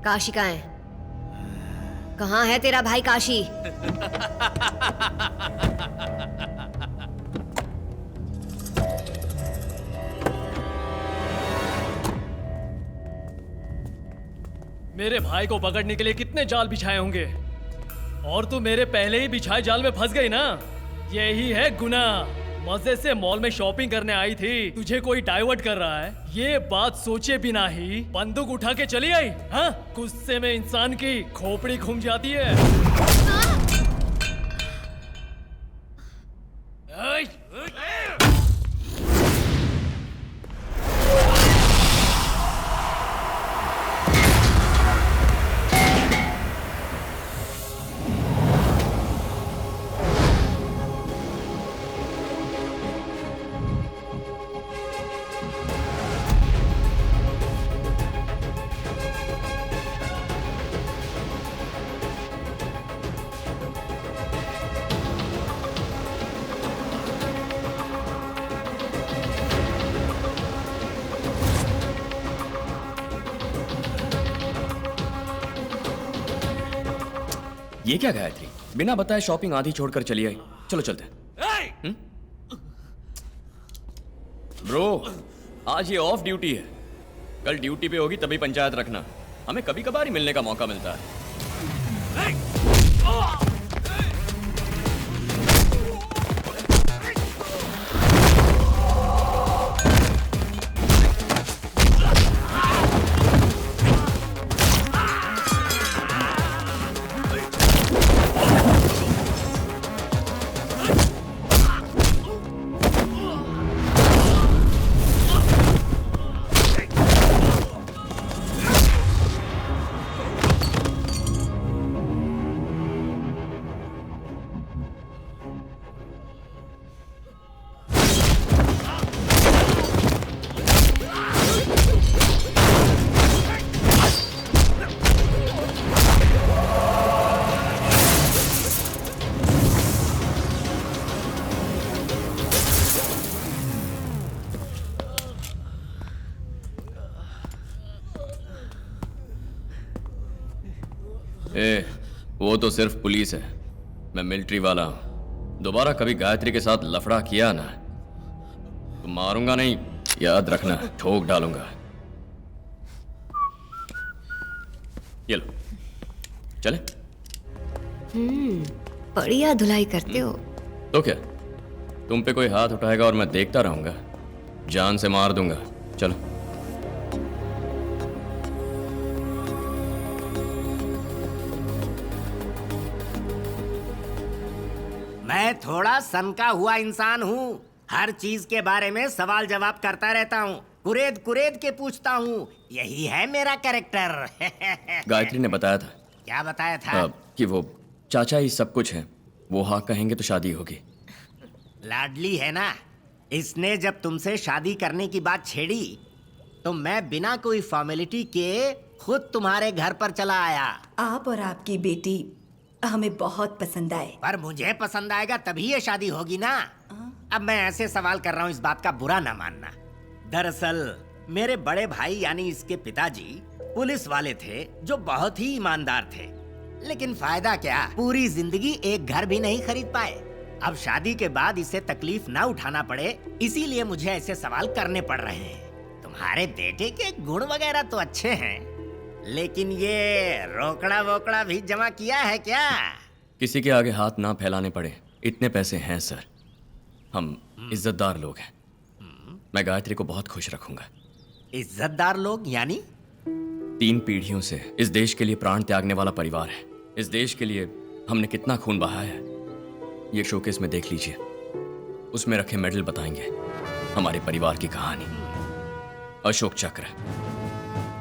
काशी कहाँ है? कहाँ है तेरा भाई काशी? मेरे भाई को पकड़ने के लिए कितने जाल बिछाए होंगे, और तू मेरे पहले ही बिछाए जाल में फंस गई ना। यही है गुनाह। मजे से मॉल में शॉपिंग करने आई थी, तुझे कोई डाइवर्ट कर रहा है, ये बात सोचे बिना ही बंदूक उठा के चली आई। हाँ, गुस्से में इंसान की खोपड़ी घूम जाती है। ये क्या गायत्री, बिना बताए शॉपिंग आधी छोड़कर चली आई। चलो चलते हैं। ब्रो, आज ये ऑफ ड्यूटी है, कल ड्यूटी पे होगी तभी पंचायत रखना। हमें कभी कभार ही मिलने का मौका मिलता है। वो तो सिर्फ पुलिस है, मैं मिलिट्री वाला हूं। दोबारा कभी गायत्री के साथ लफड़ा किया ना तो मारूंगा नहीं, याद रखना, ठोक डालूंगा। ये लो, चले। बढ़िया धुलाई करते हो। तो क्या, तुम पे कोई हाथ उठाएगा और मैं देखता रहूंगा? जान से मार दूंगा। चलो। मैं थोड़ा सनका हुआ इंसान हूँ, हर चीज के बारे में सवाल जवाब करता रहता हूँ, कुरेद कुरेद के पूछता हूँ, यही है मेरा कैरेक्टर। गायत्री ने बताया था। क्या बताया था? कि वो चाचा ही सब कुछ है, वो हाँ कहेंगे तो शादी होगी। लाडली है ना, इसने जब तुमसे शादी करने की बात छेड़ी तो मैं बिना कोई फॉर्मेलिटी के खुद तुम्हारे घर पर चला आया। आप और आपकी बेटी हमें बहुत पसंद आए। पर मुझे पसंद आएगा तभी ये शादी होगी ना। अब मैं ऐसे सवाल कर रहा हूँ, इस बात का बुरा ना मानना। दरअसल मेरे बड़े भाई यानी इसके पिताजी पुलिस वाले थे जो बहुत ही ईमानदार थे, लेकिन फायदा क्या, पूरी जिंदगी एक घर भी नहीं खरीद पाए। अब शादी के बाद इसे तकलीफ ना उठाना पड़े, इसीलिए मुझे ऐसे सवाल करने पड़ रहे हैं। तुम्हारे बेटे के गुण वगैरह तो अच्छे हैं, लेकिन ये रोकड़ा वोकड़ा भी जमा किया है क्या? किसी के आगे हाथ ना फैलाने पड़े, इतने पैसे हैं सर। हम इज्जतदार लोग हैं। मैं गायत्री को बहुत खुश रखूंगा। इज्जतदार लोग यानी? 3 पीढ़ियों से इस देश के लिए प्राण त्यागने वाला परिवार है। इस देश के लिए हमने कितना खून बहाया है, ये शोकेस में देख लीजिए। उसमें रखे मेडल बताएंगे हमारे परिवार की कहानी। अशोक चक्र,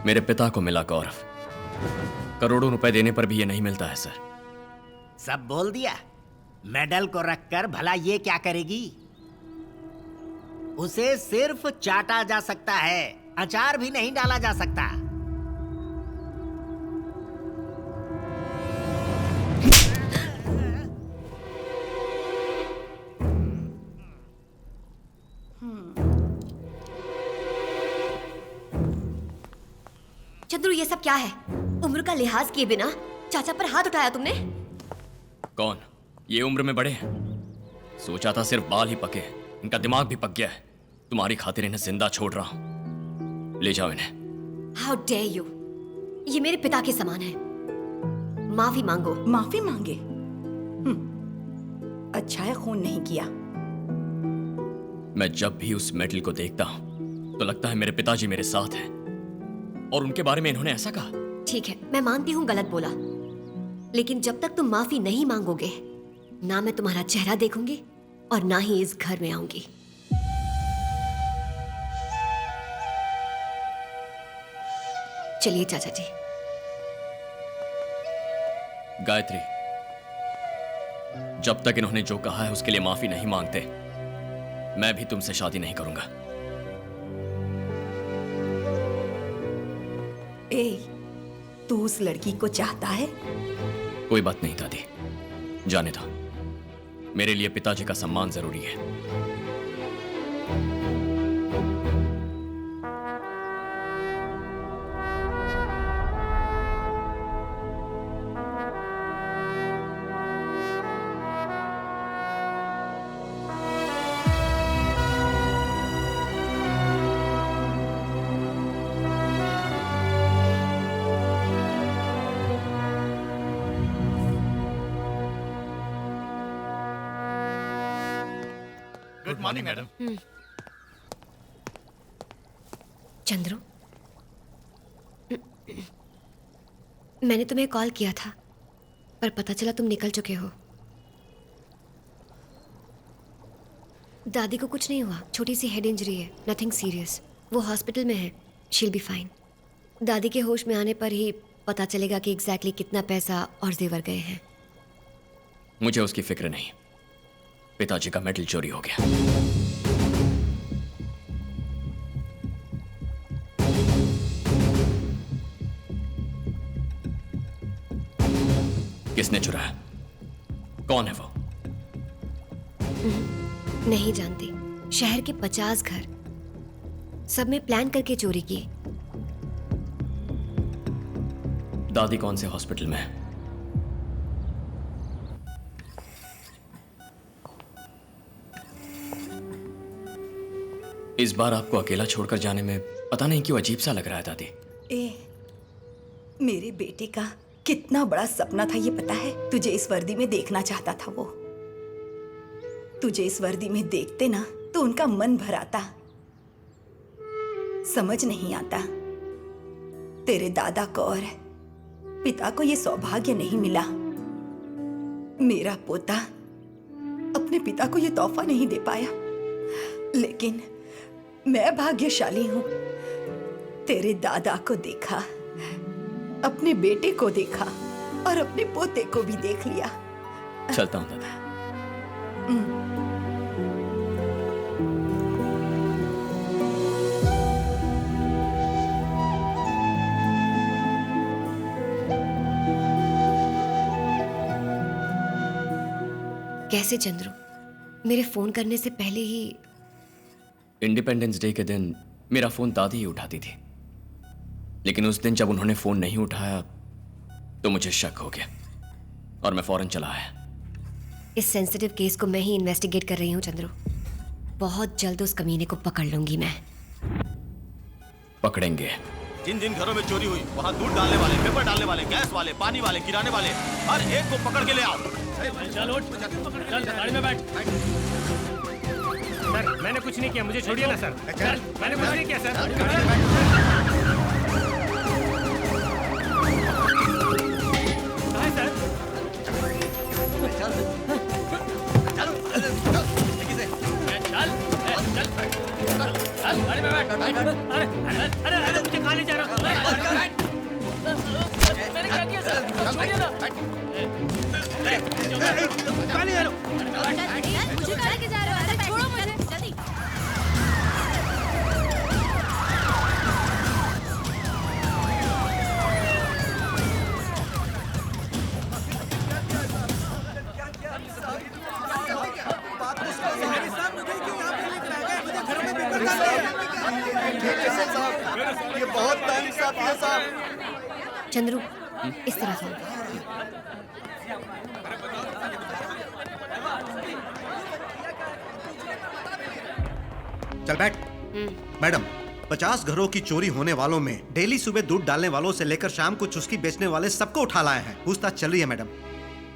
मेरे पिता को मिला गौरव। करोड़ों रुपए देने पर भी ये नहीं मिलता है सर। सब बोल दिया। मेडल को रखकर भला ये क्या करेगी? उसे सिर्फ चाटा जा सकता है, अचार भी नहीं डाला जा सकता। चंद्रू, ये सब क्या है? उम्र का लिहाज किए बिना चाचा पर हाथ उठाया तुमने? कौन? ये उम्र में बड़े हैं? सोचा था सिर्फ बाल ही पके, इनका दिमाग भी पक गया है। तुम्हारी खातिर इन्हें जिंदा छोड़ रहा हूं, ले जाओ इन्हें। How dare you! ये मेरे पिता के समान है। माफी मांगो। माफी मांगे? अच्छा है खून नहीं किया। मैं जब भी उस मेडल को देखता हूं तो लगता है मेरे पिताजी मेरे साथ हैं, और उनके बारे में इन्होंने ऐसा कहा। ठीक है, मैं मानती हूँ गलत बोला, लेकिन जब तक तुम माफी नहीं मांगोगे, ना मैं तुम्हारा चेहरा देखूंगी और ना ही इस घर में आऊंगी। चलिए चाचा जी। गायत्री, जब तक इन्होंने जो कहा है उसके लिए माफी नहीं मांगते, मैं भी तुमसे शादी नहीं करूंगा। तू उस लड़की को चाहता है? कोई बात नहीं दादी, जाने दो। मेरे लिए पिताजी का सम्मान जरूरी है। Good morning madam. चंद्रू, मैंने तुम्हें कॉल किया था, पर पता चला तुम निकल चुके हो। दादी को कुछ नहीं हुआ, छोटी सी हेड इंजरी है, नथिंग सीरियस। वो हॉस्पिटल में है, शील बी फाइन। दादी के होश में आने पर ही पता चलेगा कि एग्जैक्टली कितना पैसा और जेवर गए हैं। मुझे उसकी फिक्र नहीं, पिताजी का मेडल चोरी हो गया। किसने चुराया? कौन है वो? नहीं जानती। शहर के 50 घर, सब में प्लान करके चोरी की। दादी कौन से हॉस्पिटल में है? इस बार आपको अकेला छोड़कर जाने में पता नहीं क्यों अजीब सा लग रहा है दादी। मेरे बेटे का कितना बड़ा सपना था ये पता है? तुझे इस वर्दी में देखना चाहता था वो। तुझे इस वर्दी में देखते ना तो उनका मन भर आता। समझ नहीं आता, तेरे दादा को और पिता को ये सौभाग्य नहीं मिला। मेरा पोता अपने पिता को ये तोहफा नहीं दे पाया, लेकिन मैं भाग्यशाली हूं। तेरे दादा को देखा, अपने बेटे को देखा और अपने पोते को भी देख लिया। चलता हूं दादा। कैसे चंद्रू? मेरे फोन करने से पहले ही? इंडिपेंडेंस डे के दिन मेरा फोन दादी ही उठाती थी, लेकिन उस दिन जब उन्होंने फोन नहीं उठाया तो मुझे शक हो गया और मैं फौरन चला आया। इस सेंसिटिव केस को मैं ही इन्वेस्टिगेट कर रही हूँ चंद्रू। बहुत जल्द उस कमीने को पकड़ लूंगी मैं। पकड़ेंगे। जिन जिन घरों में चोरी हुई वहाँ दूध डालने वाले, पेपर डालने वाले, गैस वाले, पानी वाले, किराने वाले, हर एक को पकड़ के ले आओ। चल उठ, चल गाड़ी में बैठ। सर मैंने कुछ नहीं किया, मुझे छोड़िए ना सर। सर मैंने कुछ नहीं किया सर। चल गाड़ी में बैठ। अरे मुझे कहाँ ले जा रहा हूँ? मैंने क्या किया सर? छोड़िए ना। मुझे कहाँ लेके जा रहे हो? अरे छोड़ो मुझे, जल्दी। ये बहुत नाइंसाफी है साहब। चंद्रू इस तरफ आओ। चल बैठ। मैडम, 50 घरों की चोरी होने वालों में डेली सुबह दूध डालने वालों से लेकर शाम को चुस्की बेचने वाले सबको उठा लाए हैं। पूछताछ चल रही है मैडम।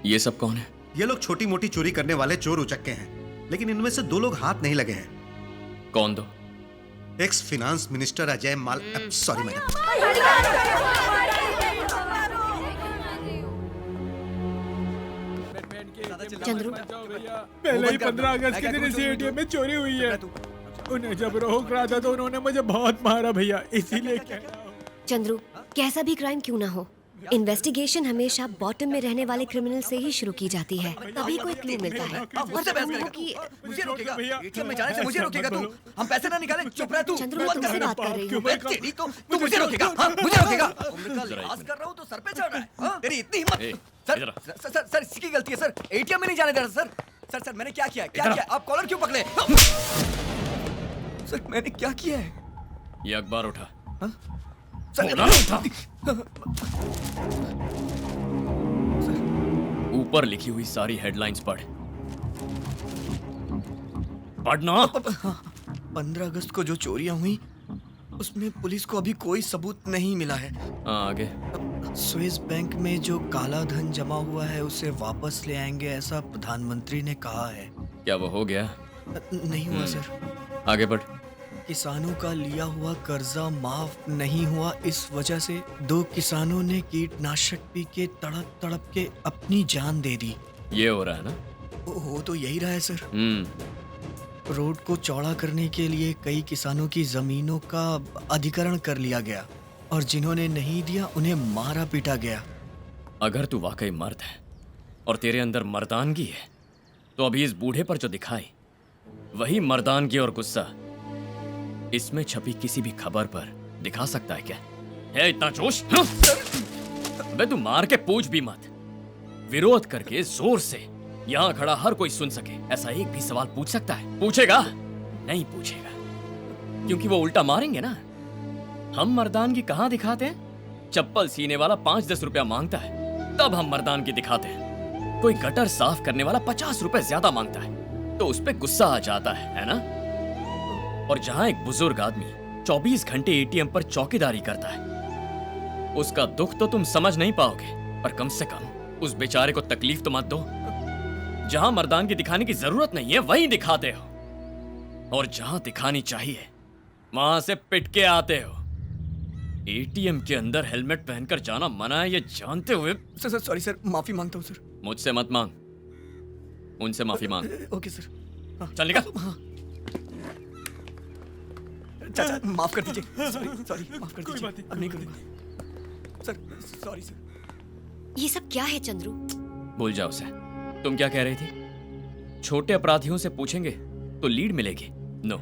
ये सब कौन है? ये लोग छोटी मोटी चोरी करने वाले चोर उचक्के हैं, लेकिन इनमें से 2 लोग हाथ नहीं लगे हैं। कौन दो? एक्स फिनांस मिनिस्टर अजय माल, सॉरी मैडम। चंद्रू पहले ही 15 अगस्त के दिन इसी एटीएम में चोरी हुई है। उन्हें जब रोक रहा था तो उन्होंने मुझे बहुत मारा भैया, इसीलिए कह रहा हूं। चंद्रू कैसा भी क्राइम क्यों ना हो, इन्वेस्टिगेशन हमेशा बॉटम में रहने वाले क्रिमिनल से ही शुरू की जाती है, तभी कोई क्लू मिलता है। मुझसे बहस करेगा? कि मुझे रोकेगा? एटीएम में जाने से मुझे रोकेगा तू? हम पैसे ना निकालें, चुप रह तू। चंद्रू मैं तुमसे बात कर रही हूँ। मैं तेरी तो तू मुझे रोकेगा? हाँ, मुझे रोकेगा? उम्र का लिहाज कर रहा हूँ तो सर पे चढ़ रहा है। हाँ? तेरी इतनी हिम्मत? सर इसकी गलती है सर, एटीएम में नहीं जाने दे रहा सर। सर मैंने क्या किया? क्या किया? आप कॉलर क्यों पकड़े? सर मैंने क्या किया है? ये अखबार उठा। ऊपर लिखी हुई सारी हेडलाइंस पढ़। पढ़ना। 15 अगस्त को जो चोरियां हुई उसमें पुलिस को अभी कोई सबूत नहीं मिला है। आगे। स्विस बैंक में जो काला धन जमा हुआ है उसे वापस ले आएंगे, ऐसा प्रधानमंत्री ने कहा है। क्या वो हो गया? नहीं हुआ सर। आगे बढ़। किसानों का लिया हुआ कर्जा माफ नहीं हुआ, इस वजह से 2 किसानों ने कीटनाशक पी के तड़प तड़प के अपनी जान दे दी। ये हो रहा है ना? हो तो यही रहा है सर। रोड को चौड़ा करने के लिए कई किसानों की जमीनों का अधिग्रहण कर लिया गया और जिन्होंने नहीं दिया उन्हें मारा पीटा गया। अगर तू वाकई मर्द है और तेरे अंदर मर्दानगी है तो अभी इस बूढ़े पर जो दिखाई वही मर्दानगी और गुस्सा इसमें छपी किसी भी खबर पर दिखा सकता है क्या? है इतना जोश? अबे तू मार के पूछ भी मत, विरोध करके जोर से यहाँ खड़ा हर कोई सुन सके ऐसा एक भी सवाल पूछ सकता है? पूछेगा? नहीं पूछेगा, क्योंकि वो उल्टा मारेंगे ना। हम मर्दानगी कहाँ दिखाते हैं? चप्पल सीने वाला 5-10 रुपया मांगता है तब हम मर्दानगी दिखाते हैं। कोई गटर साफ करने वाला 50 रुपए ज्यादा मांगता है तो उस पे गुस्सा आ जाता है ना? और जहां एक बुजुर्ग आदमी 24 घंटे एटीएम पर चौकीदारी करता है उसका दुख तो तुम समझ नहीं पाओगे, पर कम से कम उस बेचारे को तकलीफ तो मत दो। जहां मर्दानगी दिखाने की जरूरत नहीं है वहीं दिखाते हो, और जहां दिखानी चाहिए वहां से पिट के आते हो। एटीएम के अंदर हेलमेट पहनकर जाना मना है ये जानते हुए। सर सॉरी सर, माफी मांगता हूँ सर। मुझसे मत मांग, उनसे माफी मांग। Okay sir. चल निकल। चाचा माफ कर दीजिए। सॉरी माफ कर दीजिए, अब नहीं करूंगा सर। Sorry sir. ये सब क्या है चंद्रू? भूल जाओ उसे। तुम क्या कह रही थी? छोटे अपराधियों से पूछेंगे तो लीड मिलेगी? नो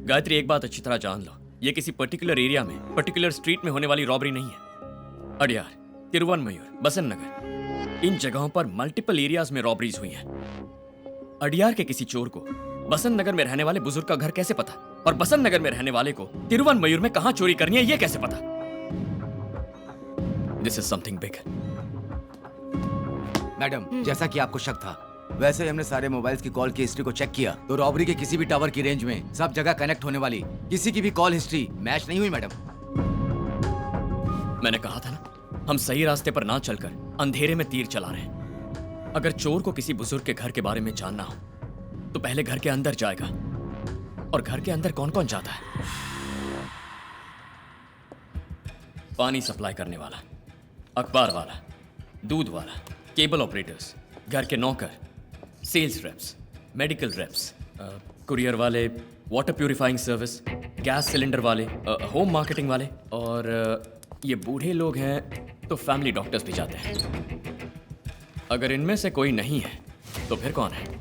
गायत्री, एक बात अच्छी तरह जान लो, ये किसी पर्टिकुलर एरिया में पर्टिकुलर स्ट्रीट में होने वाली रॉबरी नहीं है। अडियार, तिरुवनमयूर, बसंत नगर, इन जगहों पर मल्टीपल एरियाज में रॉबरीज हुई हैं। अडियार के किसी चोर को बसंत नगर में रहने वाले बुजुर्ग का घर कैसे पता, और बसंत नगर में रहने वाले को तिरुवनमयूर में कहां चोरी करनी है ये कैसे पता? This is something big. Madam, जैसा कि आपको शक था वैसे ही हमने सारे मोबाइल्स की कॉल की हिस्ट्री को चेक किया तो रॉबरी के किसी भी टावर की रेंज में सब जगह कनेक्ट होने वाली किसी की भी कॉल हिस्ट्री मैच नहीं हुई मैडम। मैंने कहा था ना, हम सही रास्ते पर ना चलकर अंधेरे में तीर चला रहे हैं। अगर चोर को किसी बुजुर्ग के घर के बारे में जानना हो तो पहले घर के अंदर जाएगा, और घर के अंदर कौन कौन जाता है? पानी सप्लाई करने वाला, अखबार वाला, दूध वाला, केबल ऑपरेटर्स, घर के नौकर, sales reps, medical reps, courier वाले, water purifying service, gas cylinder वाले, होम मार्केटिंग वाले, और ये बूढ़े लोग हैं तो फैमिली डॉक्टर्स भी जाते हैं। अगर इनमें से कोई नहीं है तो फिर कौन है?